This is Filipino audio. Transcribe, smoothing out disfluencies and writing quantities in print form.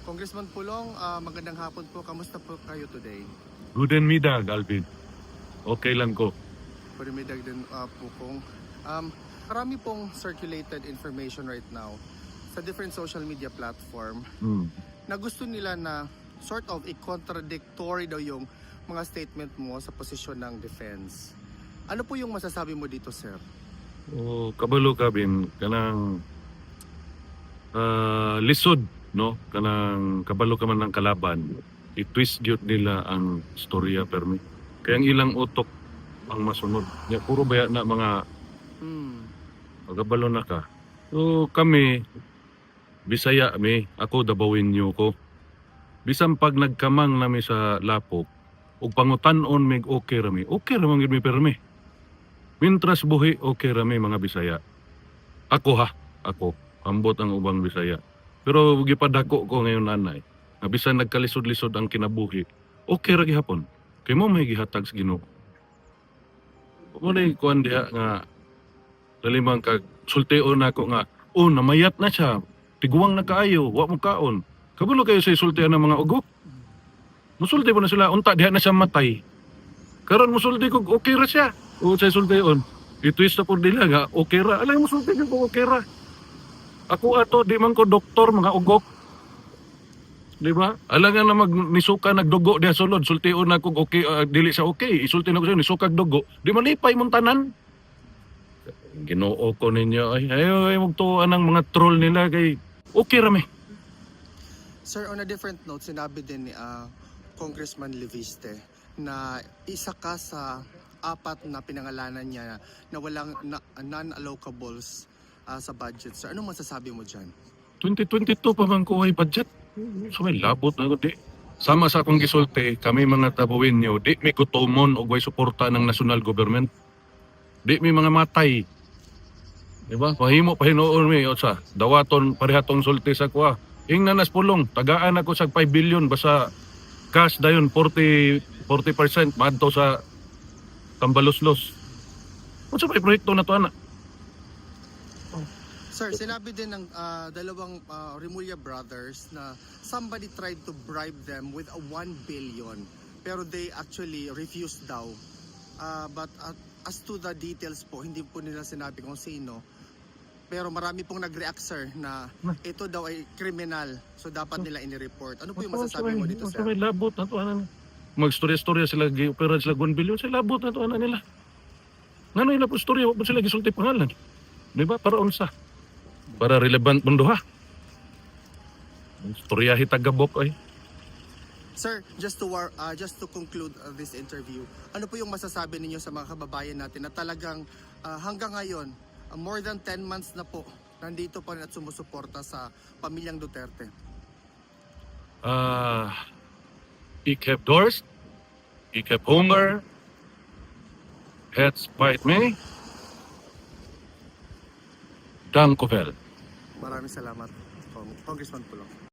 Congressman Pulong, magandang hapon po. Kamusta po kayo today? Guten Mittag, Alvin. Okay lang ko. Purimidag din po kong. Marami pong circulated information right now sa different social media platform na gusto nila na sort of contradictory daw yung mga statement mo sa posisyon ng defense. Ano po yung masasabi mo dito, sir? Kabalo kabin kanang lisod, no? Kanang kabalo ka man ng kalaban. I-twist gyud nila ang storya permi. Kaya ang ilang utok ang masunod. Ya, puro baya na mga kabalo na ka. So kami Bisaya mi, ako Dabawinyo ko. Bisan pag nagkamang nami sa lapok, ug pangutan-on mig okay rami. Okay ra man gid mi permi. Mintras buhi okay rami mga Bisaya. Ako ambot ang ubang Bisaya. Pero gipadako ko ngayon nanay, nga bisan nagkalisod-lisod ang kinabuhi, okay ra gihapon. Kay mo may gihatag sa Ginoo. Mo nay kuan diha nga dalimang kag sultion nako nga, namayat na siya. Tiguang na kaayo, wa mo kaon. Kabalo kayo sa isultian ng mga ugok. Musulti po na sila, unta diha na siya matay. Karon musulti ko okay ra siya. O sa isultian, itwist na po nila nga okay ra. Alay musulti ko okay ra. Ako ato, di man ko doktor, mga ugok. Di ba? Alangan na nisuka nagdugo diha sulod, sultiun na kung okay, dili sa okay. Isulti na ko siya, nisuka dugo. Di malipay mong tanan. Ginoo ko ninyo. Ay magtuan ang mga troll nila kay okay rami. Sir, on a different note, sinabi din ni Congressman Leviste na isa ka sa apat na pinangalanan niya na walang non-allocables sa budget. Sir, anong masasabi mo dyan? 2022 pa man ko ay budget. So may labot na ko di. Sama sa akong gisulti, kami mga Dabawinyo, di may kutomon o way suporta ng national government. Di may mga matay. Diba? Pahinoon mi, sa dawaton parehatong sulti sa kuha. Ingnan nas pulong, tagaan ako sa 5 billion basta cash dayon 40% madto sa Tambaluslos. Unsa pa proyekto na to ana? Sir, sinabi din ng dalawang Remulla brothers na somebody tried to bribe them with a 1 billion pero they actually refused daw. But as to the details po, hindi po nila sinabi kung sino. Pero marami pong nag-react, sir, na ito daw ay kriminal. So dapat nila ini-report. Ano po yung masasabi mo dito, sir? May labot na to ana. Magstorya-storya sila, gi-opera sila 1 billion, sila labot na to ana nila. Ngano ila po storya, wa po sila gisulti pangalan. Di ba? Para unsa? Para relevant mundo ha. Storya hitagabok ay. Sir, just to conclude this interview, ano po yung masasabi ninyo sa mga kababayan natin na talagang hanggang ngayon, more than 10 months na po, nandito pa rin at sumusuporta sa pamilyang Duterte? Ik heb dorst, ik heb honger, het spijt me. Dank u wel. Maraming salamat, Congressman Pulong.